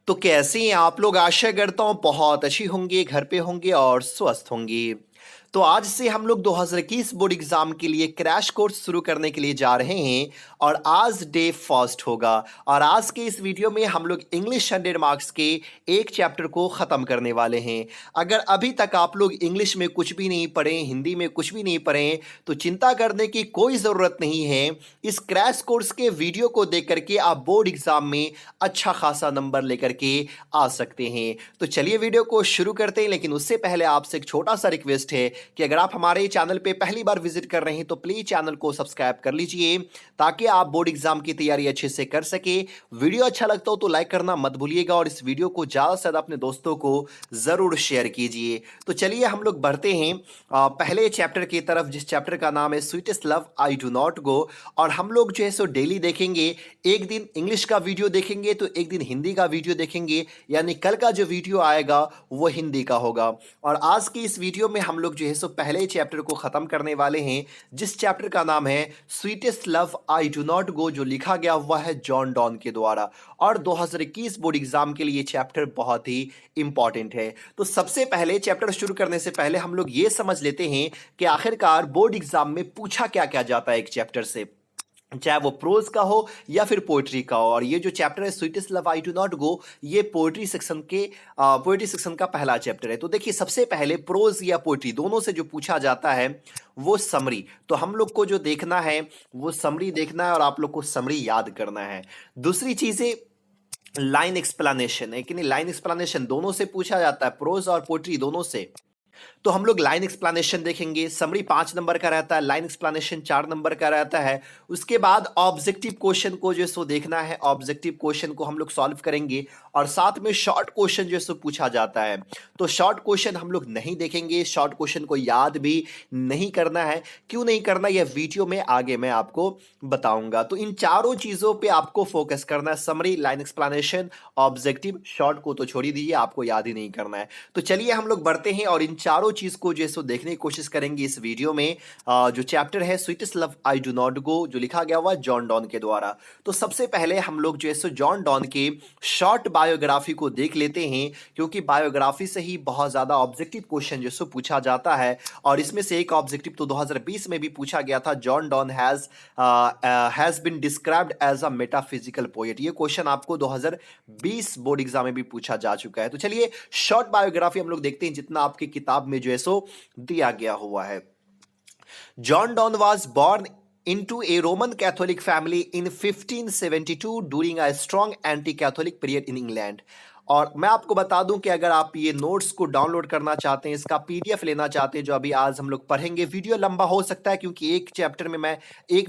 तो कैसे हैं आप लोग? आशा करता हूँ बहुत अच्छी होंगे, घर पे होंगे और स्वस्थ होंगे। तो आज से हम लोग 2021 बोर्ड एग्जाम के लिए क्रैश कोर्स शुरू करने के लिए जा रहे हैं और आज डे फर्स्ट होगा। और आज के इस वीडियो में हम लोग इंग्लिश 100 मार्क्स के एक चैप्टर को ख़त्म करने वाले हैं। अगर अभी तक आप लोग इंग्लिश में कुछ भी नहीं पढ़े, हिंदी में कुछ भी नहीं पढ़े, तो चिंता करने की कोई ज़रूरत नहीं है। इस क्रैश कोर्स के वीडियो को देख करके आप बोर्ड एग्जाम में अच्छा खासा नंबर लेकर के आ सकते हैं। तो चलिए वीडियो को शुरू करते हैं, लेकिन उससे पहले आपसे एक छोटा सा रिक्वेस्ट है कि अगर आप हमारे चैनल पे पहली बार विजिट कर रहे हैं तो प्लीज चैनल को सब्सक्राइब कर लीजिए ताकि आप बोर्ड एग्जाम की तैयारी अच्छे से कर सके। वीडियो अच्छा लगता हो तो लाइक करना मत भूलिएगा और इस वीडियो को ज्यादा से ज्यादा अपने दोस्तों को जरूर शेयर कीजिए। तो चलिए हम लोग बढ़ते हैं पहले चैप्टर की तरफ, जिस चैप्टर का नाम है sweetest love I do not गो। और हम लोग जो है सो डेली देखेंगे, एक दिन इंग्लिश का वीडियो देखेंगे तो एक दिन हिंदी का वीडियो देखेंगे, यानी कल का जो वीडियो आएगा वो हिंदी का होगा। और आज की इस वीडियो में हम लोग जो है सो पहले चैप्टर को खत्म करने वाले हैं, जिस चैप्टर का नाम है sweetest love I do not go, जो लिखा गया हुआ है जॉन डॉन के द्वारा। और 2021 बोर्ड एग्जाम के लिए चैप्टर बहुत ही इंपॉर्टेंट है। तो सबसे पहले चैप्टर शुरू करने से पहले हम लोग ये समझ लेते हैं कि आखिरकार बोर्ड एग्जाम में पूछा क्या क्या जाता है एक चैप्टर से, चाहे वो प्रोज का हो या फिर पोएट्री का हो। और ये जो चैप्टर है sweetest love I do not go, ये पोएट्री सेक्शन का पहला चैप्टर है। तो देखिए सबसे पहले प्रोज या पोएट्री दोनों से जो पूछा जाता है वो समरी। तो हम लोग को जो देखना है वो समरी देखना है और आप लोग को समरी याद करना है। दूसरी चीजें लाइन एक्सप्लेनेशन है कि नहीं, लाइन एक्सप्लेनेशन दोनों से पूछा जाता है, प्रोज और पोएट्री दोनों से। तो हम लोग लाइन एक्सप्लेनेशन देखेंगे। समरी 5 नंबर का रहता है, लाइन एक्सप्लेनेशन 4 नंबर का रहता है। उसके बाद ऑब्जेक्टिव क्वेश्चन को जो सो देखना है, ऑब्जेक्टिव क्वेश्चन को हम लोग सॉल्व करेंगे और साथ में शॉर्ट क्वेश्चन जो सो पूछा जाता है। तो शॉर्ट क्वेश्चन हम लोग नहीं देखेंगे, शॉर्ट क्वेश्चन को याद भी नहीं करना है। क्यों नहीं करना, यह वीडियो में आगे मैं आपको बताऊंगा। तो इन चारों चीजों पे आपको फोकस करना है, summary, line explanation, objective. Short को तो छोड़ ही दीजिए, आपको याद ही नहीं करना है। तो चलिए हम लोग बढ़ते हैं और इन चारों चीज को जो है सो देखने की कोशिश करेंगे इस वीडियो में। जो चैप्टर है sweetest love I do not go, जो लिखा गया हुआ जॉन डॉन के द्वारा। तो सबसे पहले हम लोग जो है सो जॉन डॉन के शॉर्ट बायोग्राफी को देख लेते हैं, क्योंकि बायोग्राफी से ही बहुत ज्यादा ऑब्जेक्टिव क्वेश्चन जो सो पूछा जाता है। और इसमें से एक ऑब्जेक्टिव तो 2020 में भी पूछा गया था, John Donne has been described as a metaphysical poet. ये क्वेश्चन आपको 2020 बोर्ड एग्जाम में भी पूछा जा चुका है। तो चलिए शॉर्ट बायोग्राफी हम लोग देखते हैं, जितना आपकी किताब में जो है सो दिया गया हुआ है। John Donne was born into a Roman Catholic family in 1572 during a strong anti-Catholic period in England। और मैं आपको बता दूं कि अगर आप ये नोट्स को डाउनलोड करना चाहते हैं, इसका पीडीएफ लेना चाहते हैं जो अभी आज हम लोग पढ़ेंगे, वीडियो लंबा हो सकता है क्योंकि एक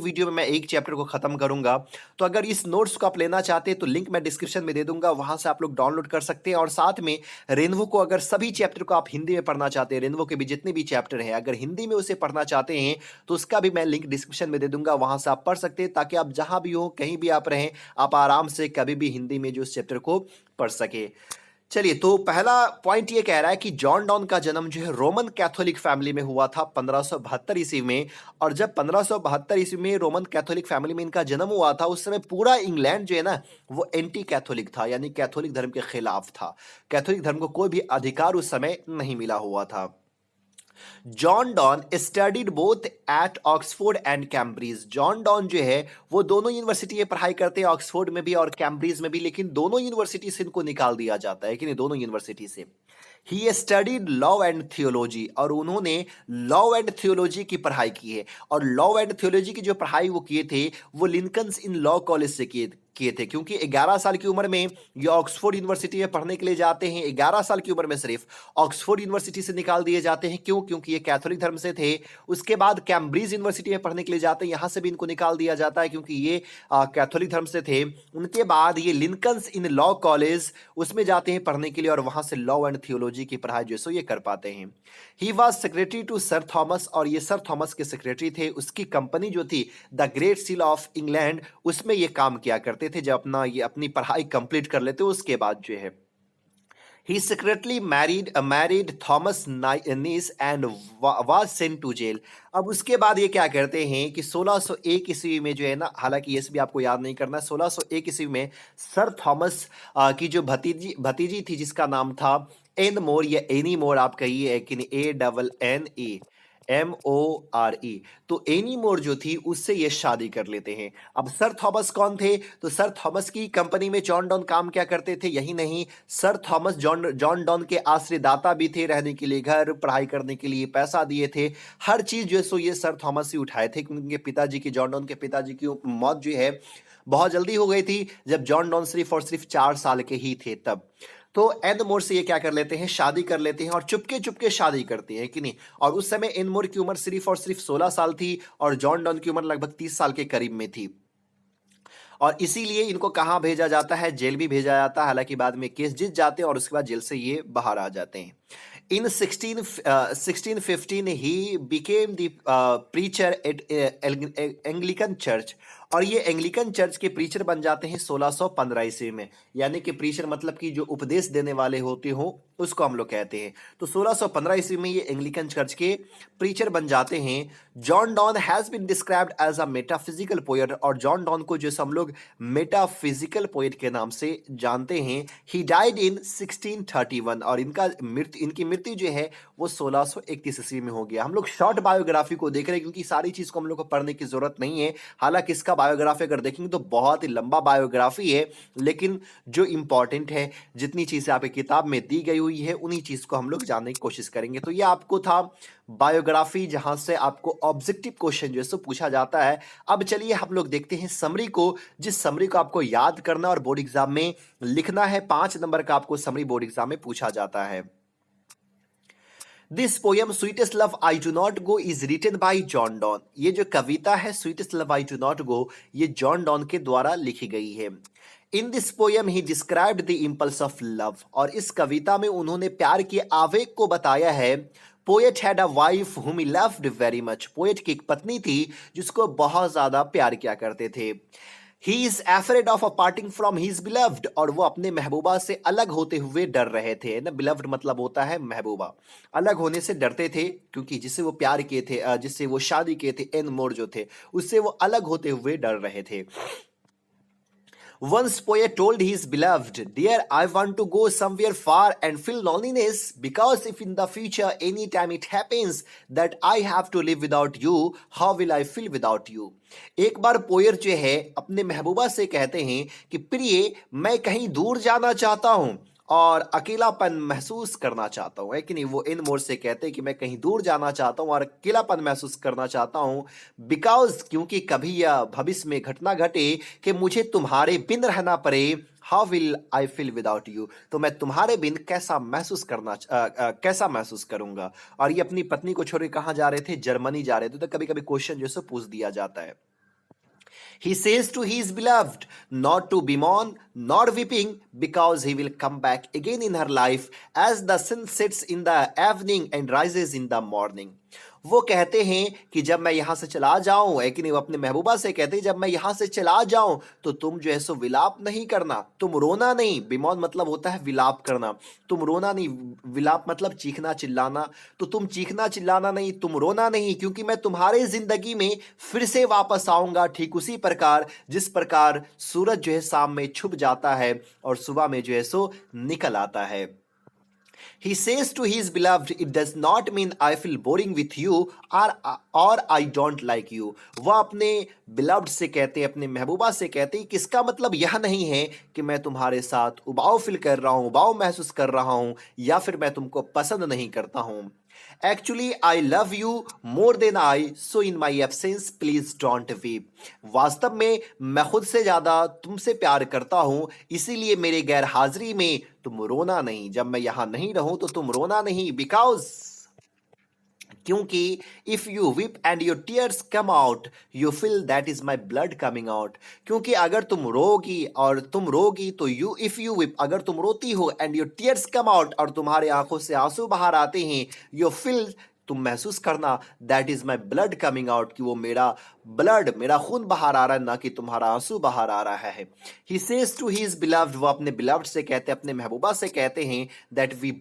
वीडियो में मैं एक चैप्टर को खत्म करूंगा। तो अगर इस नोट्स को आप लेना चाहते हैं तो लिंक मैं डिस्क्रिप्शन में दे दूंगा, वहां से आप लोग डाउनलोड कर सकते हैं। और साथ में रेनवो को, अगर सभी चैप्टर को आप हिंदी में पढ़ना चाहते हैं, रेनवो के भी जितने भी चैप्टर हैं, अगर हिंदी में उसे पढ़ना चाहते हैं तो उसका भी मैं लिंक डिस्क्रिप्शन में दे दूंगा, वहां से आप पढ़ सकते हैं, ताकि आप जहां भी हो, कहीं भी आप रहें, आप आराम से कभी भी हिंदी में जो उस चैप्टर को पढ़ सके। चलिए, तो पहला पॉइंट ये कह रहा है कि जॉन डॉन का जन्म जो है रोमन कैथोलिक फैमिली में हुआ था 1572 ईस्वी में। और जब 1572 ईस्वी में रोमन कैथोलिक फैमिली में इनका जन्म हुआ था, उस समय पूरा इंग्लैंड जो है ना वो एंटी कैथोलिक था, यानी कैथोलिक धर्म के खिलाफ था। कैथोलिक धर्म को कोई भी अधिकार उस समय नहीं मिला हुआ था। John don studied both at Oxford and Cambridge. John Donne जो है वो दोनों यूनिवर्सिटी में पढ़ाई करते हैं, ऑक्सफोर्ड में भी और कैम्ब्रिज में भी, लेकिन दोनों यूनिवर्सिटी से इनको निकाल दिया जाता है कि नहीं, दोनों यूनिवर्सिटी से। He studied law and theology, और उन्होंने लॉ एंड थियोलॉजी की पढ़ाई की है। और लॉ एंड थियोलॉजी की जो पढ़ाई वो किए थे वो लिंकन्स इन लॉ कॉलेज से किए थे, क्योंकि 11 साल की उम्र में ये ऑक्सफोर्ड यूनिवर्सिटी में पढ़ने के लिए जाते हैं। 11 साल की उम्र में सिर्फ ऑक्सफोर्ड यूनिवर्सिटी से निकाल दिए जाते हैं। क्यों? क्योंकि ये कैथोलिक धर्म से थे। उसके बाद कैम्ब्रिज यूनिवर्सिटी में पढ़ने के लिए जाते हैं, यहां से भी इनको निकाल दिया जाता है क्योंकि ये कैथोलिक धर्म से थे। उनके बाद ये लिंकन्स इन लॉ कॉलेज, उसमें जाते हैं पढ़ने के लिए, और वहां से लॉ एंड थियोलॉजी की पढ़ाई जो सो ये कर पाते हैं। He was secretary to sir Thomas, और ये सर थॉमस के सेक्रेटरी थे। उसकी कंपनी जो थी the great seal of England, उसमें ये काम किया करते थे। जब अपनी पढ़ाई कंप्लीट कर लेते उसके बाद जो है He secretly married Thomas Nice and was sent to jail. अब उसके बाद ये क्या करते हैं कि 1601 ईस्वी में जो है ना, हालांकि ये भी आपको याद नहीं करना, 1601 ईस्वी में सर थॉमस की जो भतीजी भतीजी थी जिसका नाम था एन मोर या एनी मोर आप कहिए, लेकिन ANNEMORE, तो एनी मोर जो थी उससे ये शादी कर लेते हैं। अब सर थॉमस कौन थे? तो सर थॉमस की कंपनी में जॉन डॉन काम क्या करते थे? यही नहीं, सर थॉमस जॉन डॉन के आश्रयदाता भी थे, रहने के लिए घर, पढ़ाई करने के लिए पैसा दिए थे, हर चीज जो है सो ये सर थॉमस ही उठाए थे, क्योंकि उनके पिताजी की, जॉन डॉन के पिताजी की मौत जो है बहुत जल्दी हो गई थी, जब जॉन डॉन सिर्फ और सिर्फ 4 साल के ही थे तब। तो एन मोर से ये क्या कर लेते हैं, शादी कर लेते हैं, और चुपके चुपके शादी करते हैं कि नहीं। और उस समय एन मोर की उम्र सिर्फ और सिर्फ 16 साल थी और जॉन डॉन की उम्र लगभग 30 साल के करीब में थी। और इसीलिए इनको कहाँ भेजा जाता है? जेल भी भेजा जाता है, हालांकि बाद में केस जीत जाते हैं और उसके बाद जेल से ये बाहर आ जाते हैं। In 1615 he became the preacher at Anglican Church, और ये एंग्लिकन चर्च के प्रीचर बन जाते हैं 1615 ईस्वी में। यानी कि प्रीचर मतलब कि जो उपदेश देने वाले होते हो उसको हम लोग कहते हैं। तो 1615 ईस्वी में ये एंग्लिकन चर्च के प्रीचर बन जाते हैं। John Donne has been described as a metaphysical poet, और जॉन डॉन को जो हम लोग मेटाफिजिकल पोएट के नाम से जानते हैं। ही डाइड इन 1631, और इनकी मृत्यु जो है वो 1631 ईस्वी में हो गया। हम लोग शॉर्ट बायोग्राफी को देख रहे हैं क्योंकि सारी चीज को हम लोग को पढ़ने की जरूरत नहीं है। हालांकि इसका बायोग्राफी अगर देखेंगे तो बहुत ही लंबा बायोग्राफी है, लेकिन जो इंपॉर्टेंट है, जितनी चीजें आपकी किताब में दी गई हुई है, उन्हीं चीज को हम लोग जानने की कोशिश करेंगे। तो ये आपको था बायोग्राफी, जहां से आपको ऑब्जेक्टिव क्वेश्चन जो है सो पूछा जाता है। अब चलिए हम लोग देखते हैं समरी को, जिस समरी को आपको याद करना और बोर्ड एग्जाम में लिखना है। 5 नंबर का आपको समरी बोर्ड एग्जाम में पूछा जाता है। This poem sweetest love I do not go is written by John Donne. ये जो कविता है sweetest love I do not go, ये जॉन डॉन के द्वारा लिखी गई है। In this poem he described the impulse of love, और इस कविता में उन्होंने प्यार के आवेग को बताया है। पोएट हैड अ वाइफ हुम he loved very much. Poet की एक पत्नी थी जिसको बहुत ज्यादा प्यार किया करते थे। He is afraid of a parting from his beloved, और वो अपने महबूबा से अलग होते हुए डर रहे थे ना। बिलव्ड मतलब होता है महबूबा। अलग होने से डरते थे क्योंकि जिससे वो प्यार किए थे, जिससे वो शादी किए थे, एन मोर जो थे, उससे वो अलग होते हुए डर रहे थे। Once poet told his beloved, "Dear, I want to go somewhere far and feel loneliness, because if in the future any time it happens that I have to live without you, how will I feel without you?" एक बार पोयर जो है अपने महबूबा से कहते हैं कि प्रिय, मैं कहीं दूर जाना चाहता हूँ और अकेलापन महसूस करना चाहता हूँ, है कि नहीं। वो इन मोर से कहते हैं कि मैं कहीं दूर जाना चाहता हूँ और अकेलापन महसूस करना चाहता हूँ, बिकॉज क्योंकि कभी यह भविष्य में घटना घटे कि मुझे तुम्हारे बिन रहना पड़े। How will I feel without you, तो मैं तुम्हारे बिन कैसा महसूस करूंगा। और ये अपनी पत्नी को छोड़ के कहाँ जा रहे थे? जर्मनी जा रहे थे। तो कभी कभी क्वेश्चन जो है पूछ दिया जाता है। He says to his beloved not to bemoan nor weeping, because he will come back again in her life as the sun sets in the evening and rises in the morning. वो कहते हैं कि जब मैं यहाँ से चला जाऊं, है कि नहीं। वो अपने महबूबा से कहते हैं जब मैं यहाँ से चला जाऊं तो तुम जो है सो विलाप नहीं करना, तुम रोना नहीं। बिमौन मतलब होता है विलाप करना। तुम रोना नहीं, विलाप मतलब चीखना चिल्लाना। तो तुम चीखना चिल्लाना नहीं, तुम रोना नहीं, क्योंकि मैं तुम्हारे जिंदगी में फिर से वापस आऊंगा, ठीक उसी प्रकार जिस प्रकार सूरज जो है शाम में छुप जाता है और सुबह में जो है सो निकल आता है। He says to his beloved, it does not mean I feel boring with you or I don't like you. वह अपने beloved से कहते हैं, अपने महबूबा से कहते हैं कि इसका मतलब यह नहीं है कि मैं तुम्हारे साथ उबाऊ फील कर रहा हूँ, उबाऊ महसूस कर रहा हूँ, या फिर मैं तुमको पसंद नहीं करता हूँ। Actually, I love you more than I, so in my absence, please don't weep. वास्तव में मैं खुद से ज्यादा तुमसे प्यार करता हूं, इसीलिए मेरे गैर हाजिरी में तुम रोना नहीं। जब मैं यहां नहीं रहूं तो तुम रोना नहीं, बिकॉज क्योंकि if you weep and your tears come out you feel that is my blood coming out. क्योंकि अगर तुम रोगी तो इफ यू वीप, अगर तुम रोती हो, and your tears come out, और तुम्हारे आंखों से आंसू बाहर आते हैं, यू फील तुम महसूस करना that is my blood coming out, कि वो मेरा ब्लड, मेरा खून बाहर आ रहा है, ना कि तुम्हारा आंसू बाहर आ रहा है। He says to his beloved, वो अपने बिलव्ड से कहते, अपने महबूबा से कहते हैं that we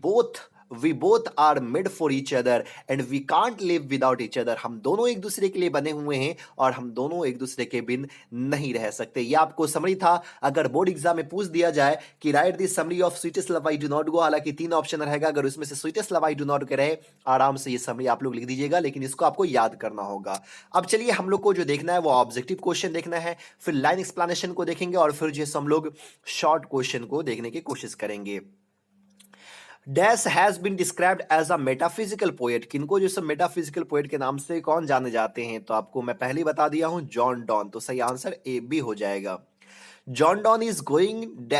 both are made for each other and we can't live without each other, हम दोनों एक दूसरे के लिए बने हुए हैं और हम दोनों एक दूसरे के बिन नहीं रह सकते। ये आपको समरी था। अगर बोर्ड एग्जाम में पूछ दिया जाए कि right the summary of sweetest love I do not गो, हालांकि 3 ऑप्शन रहेगा, अगर उसमें से sweetest love I do not के रहे, आराम से ये समरी आप लोग लिख दीजिएगा, लेकिन इसको आपको याद करना होगा। अब चलिए हम लोग को जो देखना है वो ऑब्जेक्टिव क्वेश्चन देखना है, फिर लाइन एक्सप्लेनेशन को देखेंगे और फिर जो हम लोग शॉर्ट क्वेश्चन को देखने की कोशिश करेंगे। Dash has been described as a metaphysical poet, किनको जो सब मेटाफिजिकल पोएट के नाम से कौन जाने जाते हैं, तो आपको मैं पहले ही बता दिया हूं, जॉन डॉन, तो सही आंसर ए बी हो जाएगा। John Donne is going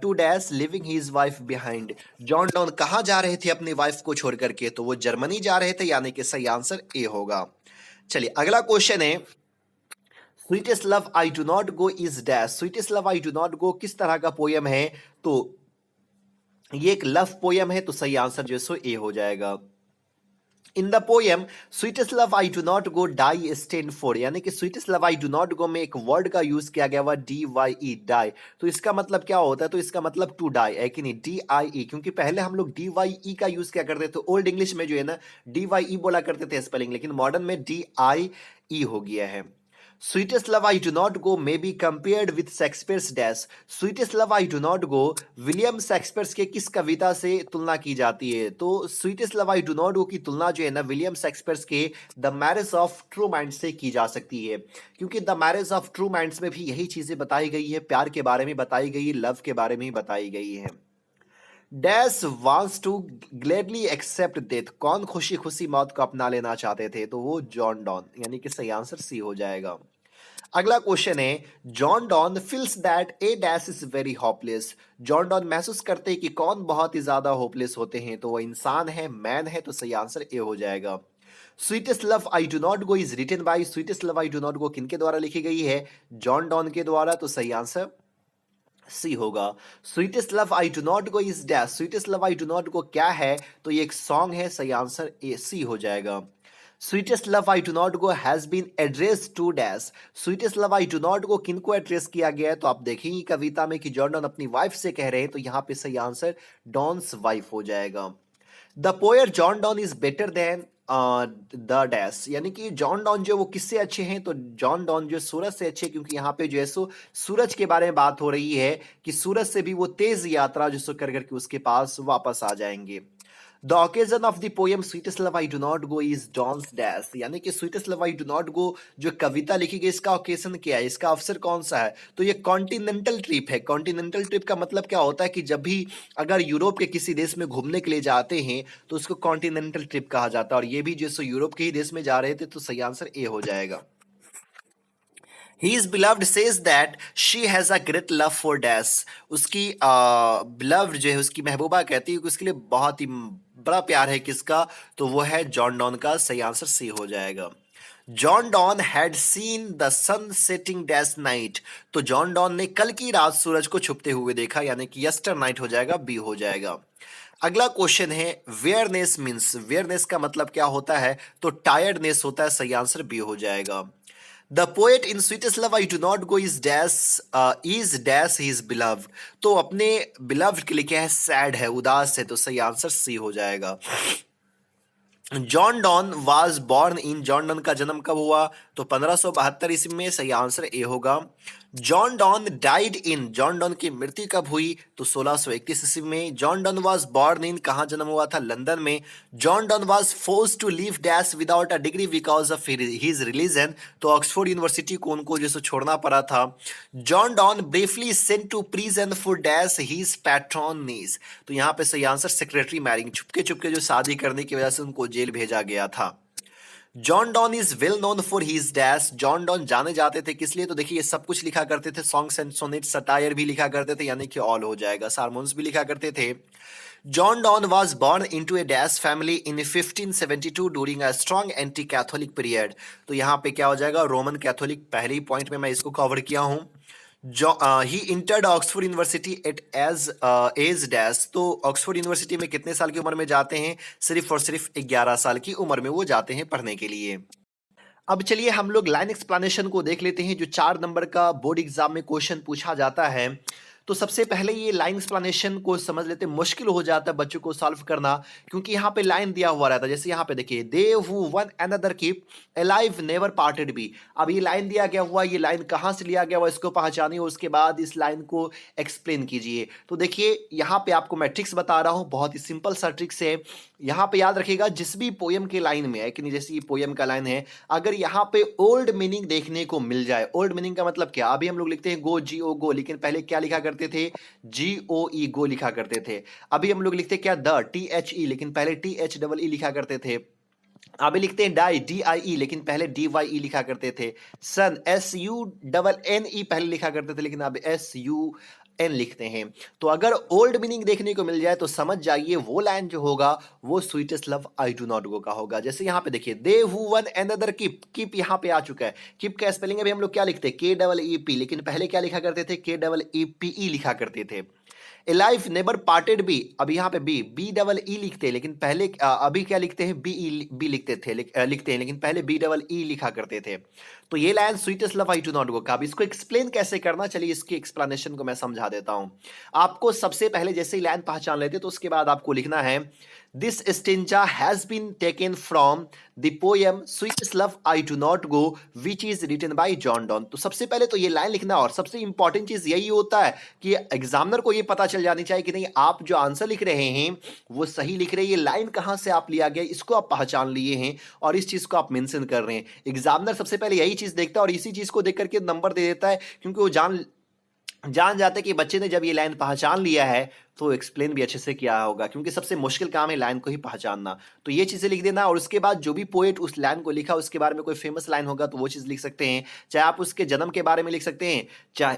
to dash living his wife behind, John Donne कहाँ जा रहे थे अपनी वाइफ को छोड़ करके, तो वो जर्मनी जा रहे थे, यानी कि सही आंसर ए होगा। चलिए अगला क्वेश्चन है, sweetest love I do not go is dash, sweetest love I do not गो किस तरह का पोयम है, तो ये एक लव पोयम है, तो सही आंसर जो सो ए हो जाएगा। In the poem sweetest love I do not go die stand for, यानी कि sweetest love I do not go में एक वर्ड का यूज किया गया हुआ डी वाई ई, डाई, तो इसका मतलब क्या होता है, तो इसका मतलब टू डाई है कि नहीं, डी आई ई, क्योंकि पहले हम लोग डी वाई ई का यूज क्या करते थे, ओल्ड इंग्लिश में जो है ना डी वाई ई बोला करते थे स्पेलिंग, लेकिन मॉडर्न में डी आई ई हो गया है। Sweetest love I do not go may be compared with Shakespeare's dash, sweetest love I do not go William Shakespeare's के किस कविता से तुलना की जाती है, तो sweetest love I do not गो की तुलना जो है ना विलियम शेक्सपियर्स के the marriage of true minds से की जा सकती है, क्योंकि the marriage of true minds में भी यही चीजें बताई गई है, प्यार के बारे में बताई गई है, लव के बारे में बताई गई है। Dash wants to gladly accept death, कौन खुशी खुशी मौत को अपना लेना चाहते थे, तो वो जॉन डॉन, यानी कि सही आंसर सी हो जाएगा। अगला क्वेश्चन है, John don feels that A dash is very hopeless, John Donne महसूस करते हैं कि कौन बहुत ही ज्यादा होपलेस होते हैं, तो वो इंसान है, मैन है, तो सही आंसर ए हो जाएगा। Sweetest love I do not go is written by, sweetest love I do not go किनके द्वारा लिखी गई है, जॉन डॉन के द्वारा, तो सही आंसर सी होगा। Sweetest love I do not go is dash, sweetest love I do not गो क्या है, तो ये एक सॉन्ग है, सही आंसर ए सी हो जाएगा। Sweetest love I do not go has been address to dash, sweetest love I do not go किनको एड्रेस किया गया है, तो आप देखेंगे कविता में कि जॉन डॉन अपनी वाइफ से कह रहे हैं, तो यहां पे सही आंसर डॉन्स वाइफ हो जाएगा। The poet John Donne is better than the dash, यानी कि जॉन डॉन जो वो किससे अच्छे हैं, तो जॉन डॉन जो सूरज से अच्छे, क्योंकि यहाँ पे जो है सो सूरज के बारे में बात हो रही है कि सूरज से भी वो तेज यात्रा जो सो कर करके उसके पास वापस आ जाएंगे। The occasion of the poem sweetest love I do not go is Donne's dash, यानी कि sweetest love I do not go जो कविता लिखी गई, इसका ओकेजन क्या है, इसका अवसर कौन सा है, तो ये कॉन्टिनेंटल ट्रिप है। कॉन्टिनेंटल ट्रिप का मतलब क्या होता है कि जब भी अगर यूरोप के किसी देश में घूमने के लिए जाते हैं तो उसको कॉन्टिनेंटल ट्रिप कहा जाता है, और ये भी जो यूरोप के ही देश में जा रहे थे, तो सही आंसर ए हो जाएगा। His beloved says that she has a great love for Dash, उसकी beloved जो है उसकी महबूबा कहती है कि उसके लिए बहुत ही बड़ा प्यार है, किसका, तो वो है जॉन डॉन का, सही आंसर सी हो जाएगा। John Donne had seen the sun setting dash night, तो जॉन डॉन ने कल की रात सूरज को छुपते हुए देखा, यानी कि यस्टर नाइट हो जाएगा, बी हो जाएगा। अगला क्वेश्चन है, वेयरनेस मीन्स, वेयरनेस का मतलब क्या होता है, तो टायर्डनेस होता है, सही आंसर बी हो जाएगा। The poet in sweetest love I do not go is dash his beloved, तो अपने बिलव्ड के लिए क्या है, सैड है, उदास है, तो सही आंसर सी हो जाएगा। John Donne was born in, John don का जन्म कब हुआ, तो 1572 ईस्वी में, सही आंसर ए होगा। John Donne died in, John Donne की मृत्यु कब हुई, तो 1631 ईस्वी में। John Donne was born in, कहाँ जन्म हुआ था, लंदन में। John Donne was forced to leave dash without a degree because of his religion, तो ऑक्सफोर्ड यूनिवर्सिटी को उनको जैसे छोड़ना पड़ा था। John Donne briefly sent to prison for dash his patrons, तो यहाँ पे सही answer secretary marrying, Chupke Chupke जो शादी करने की वजह से उनको जेल भेजा गया था। John Donne is well known for his dash, John Donne जाने जाते थे किस लिए, तो देखिए ये सब कुछ लिखा करते थे, सॉन्ग्स एंड सोनेट, सटायर भी लिखा करते थे, यानी कि ऑल हो जाएगा, सारमोन्स भी लिखा करते थे। John Donne was born into A dash family in 1572 during a strong anti Catholic period, तो यहाँ पे क्या हो जाएगा, रोमन कैथोलिक, पहले ही पॉइंट में मैं इसको कवर किया हूँ। He entered Oxford University at age age dash. तो ऑक्सफोर्ड यूनिवर्सिटी में कितने साल की उम्र में जाते हैं? सिर्फ और सिर्फ 11 साल की उम्र में वो जाते हैं पढ़ने के लिए। अब चलिए हम लोग लाइन एक्सप्लेनेशन को देख लेते हैं, जो 4 नंबर का बोर्ड एग्जाम में क्वेश्चन पूछा जाता है। तो सबसे पहले ये लाइन एक्सप्लेनेशन को समझ लेते हैं। मुश्किल हो जाता है बच्चों को सॉल्व करना, क्योंकि यहाँ पे लाइन दिया हुआ रहता है। जैसे यहाँ पे देखिए, they who one another keep alive never parted be. अब ये लाइन दिया गया हुआ, ये लाइन कहाँ से लिया गया हुआ, इसको पहचानिए, उसके बाद इस लाइन को एक्सप्लेन कीजिए। तो देखिए यहाँ पे आपको मैं ट्रिक्स बता रहा हूँ, बहुत ही सिंपल सा ट्रिक्स है। यहाँ पे याद रखिएगा, जिस भी पोयम के लाइन में है कि नहीं, जैसे ये पोयम का लाइन है, अगर यहाँ पे ओल्ड मीनिंग देखने को मिल जाए, ओल्ड मीनिंग का मतलब क्या, अभी हम लोग लिखते हैं गो, जी ओ गो, लेकिन पहले क्या लिखा करते थे? जी ओ ई, गो लिखा करते थे। अभी हम लोग लिखते हैं क्या, द, टी एच ई, लेकिन पहले टी एच डबल ई लिखा करते थे। अभी लिखते हैं डाई, डी आई ई, लेकिन पहले डी वाई ई लिखा करते थे। Sun, S U double N E पहले लिखा करते थे, लेकिन अब एस यू एन लिखते हैं। तो अगर ओल्ड मीनिंग देखने को मिल जाए तो समझ जाइए वो लाइन जो होगा वो sweetest love I do not go का होगा। जैसे यहाँ पे देखिए, they who one another keep, keep यहाँ पे आ चुका है। कीप का स्पेलिंग अभी हम लोग क्या लिखते हैं? के डबल ई पी, लेकिन पहले क्या लिखा करते थे? के डबल ई पी ई लिखा करते थे। लाइफ नेबर पार्टेड बी, अब यहाँ पे बी, बी डबल ई लिखते हैं, लेकिन पहले अभी क्या लिखते हैं? बी ई बी लिखते थे, लिखते हैं, लेकिन पहले बी डबल ई लिखा करते थे। तो ये line sweetest love I do not go का। अब इसको एक्सप्लेन कैसे करना, चलिए इसकी एक्सप्लेनेशन को मैं समझा देता हूं। आपको सबसे पहले जैसे ही लाइन पहचान लेते तो उसके बाद आपको लिखना है, this stanza has been taken from the poem sweetest love I do not go which is written by John Donne. तो सबसे पहले तो ये लाइन लिखना, और सबसे इंपॉर्टेंट चीज यही होता है कि एग्जामिनर को ये पता चल जानी चाहिए कि नहीं आप जो आंसर लिख रहे हैं वो सही लिख रहे हैं, ये लाइन कहां से आप लिया गया इसको आप पहचान लिए हैं और इस चीज को आप मेंशन कर रहे हैं। एग्जामिनर सबसे पहले यही चीज देखता है और इसी चीज को देख करके नंबर दे देता है, क्योंकि वो जान जाते कि बच्चे ने जब ये लाइन पहचान लिया है तो एक्सप्लेन भी अच्छे से किया होगा, क्योंकि सबसे मुश्किल काम है लाइन को ही पहचानना। तो ये चीजें लिख देना, और उसके बाद जो भी पोएट उस लाइन को लिखा उसके बारे में कोई फेमस लाइन होगा तो वो चीज लिख सकते हैं। चाहे आप उसके जन्म के बारे में लिख सकते हैं, चाहे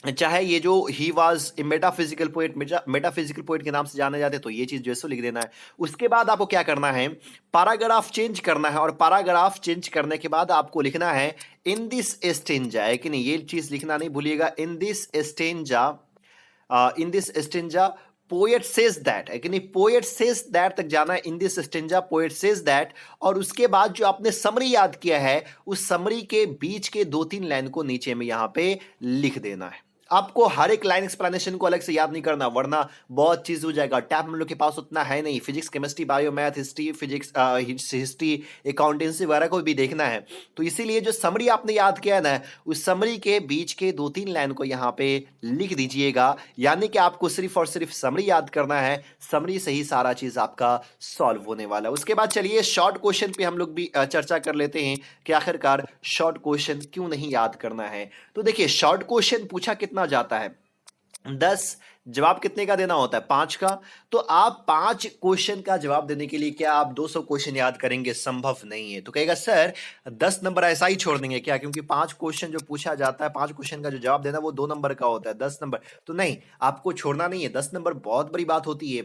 चाहे ये जो he was a metaphysical poet, metaphysical poet के नाम से जाने जाते, तो ये चीज जो है सो लिख देना है। उसके बाद आपको क्या करना है, पैराग्राफ चेंज करना है, और पैराग्राफ चेंज करने के बाद आपको लिखना है इन दिस स्टेंजा, है कि नहीं, ये चीज लिखना नहीं भूलिएगा। In this stanza, in this stanza poet says that, है कि नहीं, पोएट सेज दैट तक जाना है। In this stanza poet says that, और उसके बाद जो आपने समरी याद किया है उस समरी के बीच के 2-3 लाइन को नीचे में यहां पे लिख देना है। आपको हर एक लाइन एक्सप्लेनेशन को अलग से याद नहीं करना, वरना बहुत चीज हो जाएगा। टैब हम लोग के पास उतना है नहीं, physics, chemistry, bio, math, history, physics, history, accountancy वगैरह को भी देखना है। तो इसीलिए जो समरी आपने याद किया है ना, उस समरी के बीच के 2-3 लाइन को यहाँ पे लिख दीजिएगा। यानी कि आपको सिर्फ और सिर्फ समरी याद करना है, समरी से ही सारा चीज आपका सॉल्व होने वाला है। उसके बाद चलिए शॉर्ट क्वेश्चन पे हम लोग भी चर्चा कर लेते हैं कि आखिरकार शॉर्ट क्वेश्चन क्यों नहीं याद करना है। तो देखिए, शॉर्ट क्वेश्चन पूछा कितना जाता है? 10, जवाब कितने का देना होता है? 5 का। तो आप 5 क्वेश्चन का जवाब देने के लिए क्या आप 200 क्वेश्चन याद करेंगे? संभव नहीं है। तो कहेगा सर 10 नंबर ऐसा ही छोड़ देंगे क्या, क्योंकि 5 क्वेश्चन जो पूछा जाता है, 5 क्वेश्चन का जो जवाब देना वो 2 नंबर का होता है, 10 नंबर तो नहीं, आपको छोड़ना नहीं है। 10 नंबर बहुत बड़ी बात होती है।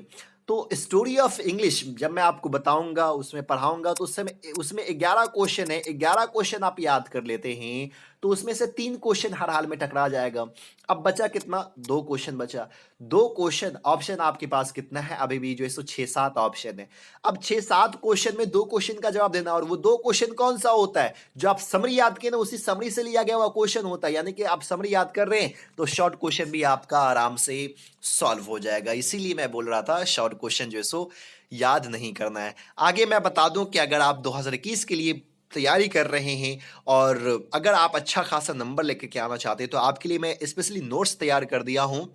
तो स्टोरी ऑफ इंग्लिश जब मैं आपको बताऊंगा, उसमें पढ़ाऊंगा, तो उस समय उसमें 11 क्वेश्चन है, 11 क्वेश्चन आप याद कर लेते हैं तो उसमें से 3 क्वेश्चन हर हाल में टकरा जाएगा। अब बचा कितना? 2 क्वेश्चन बचा। 2 क्वेश्चन, ऑप्शन आपके पास कितना है अभी भी जो है सो 6-7 ऑप्शन है। अब 6-7 क्वेश्चन में 2 क्वेश्चन का जवाब देना, और वो 2 क्वेश्चन कौन सा होता है? जो आप समरी याद किए ना, उसी समरी से लिया गया हुआ क्वेश्चन होता है। यानी कि आप समरी याद कर रहे हैं तो शॉर्ट क्वेश्चन भी आपका आराम से सॉल्व हो जाएगा। इसीलिए मैं बोल रहा था शॉर्ट क्वेश्चन जो है सो याद नहीं करना है। आगे मैं बता दूं कि अगर आप 2021 के लिए तैयारी कर रहे हैं और अगर आप अच्छा खासा नंबर लेकर के आना चाहते हैं तो आपके लिए मैं स्पेशली नोट्स तैयार कर दिया हूं,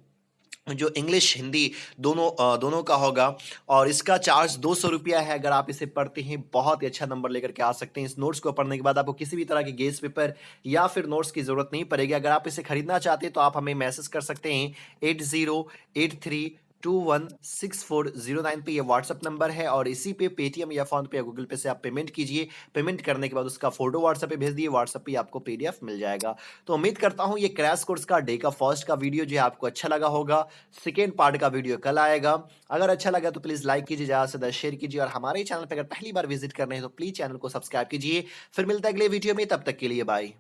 जो इंग्लिश हिंदी दोनों का होगा, और इसका चार्ज 200 रुपया है। अगर आप इसे पढ़ते हैं बहुत ही अच्छा नंबर लेकर के आ सकते हैं। इस नोट्स को पढ़ने के बाद आपको किसी भी तरह के गेस पेपर या फिर नोट्स की जरूरत नहीं पड़ेगी। अगर आप इसे खरीदना चाहते हैं तो आप हमें मैसेज कर सकते हैं 8083216409 पे, ये व्हाट्सअप नंबर है, और इसी पे पेटीएम या फोन पे या गूगल पे से आप पेमेंट कीजिए। पेमेंट करने के बाद उसका फोटो व्हाट्सएप पे भेज दिए, व्हाट्सएप पे आपको पीडीएफ मिल जाएगा। तो उम्मीद करता हूं ये क्रैश कोर्स का डे का फर्स्ट का वीडियो जो है आपको अच्छा लगा होगा। सेकेंड पार्ट का वीडियो कल आएगा। अगर अच्छा लगा तो प्लीज लाइक कीजिए, ज्यादा से ज्यादा शेयर कीजिए, और हमारे चैनल पर अगर पहली बार विजिट कर रहे हैं तो प्लीज चैनल को सब्सक्राइब कीजिए। फिर मिलता है अगले वीडियो में, तब तक के लिए बाय।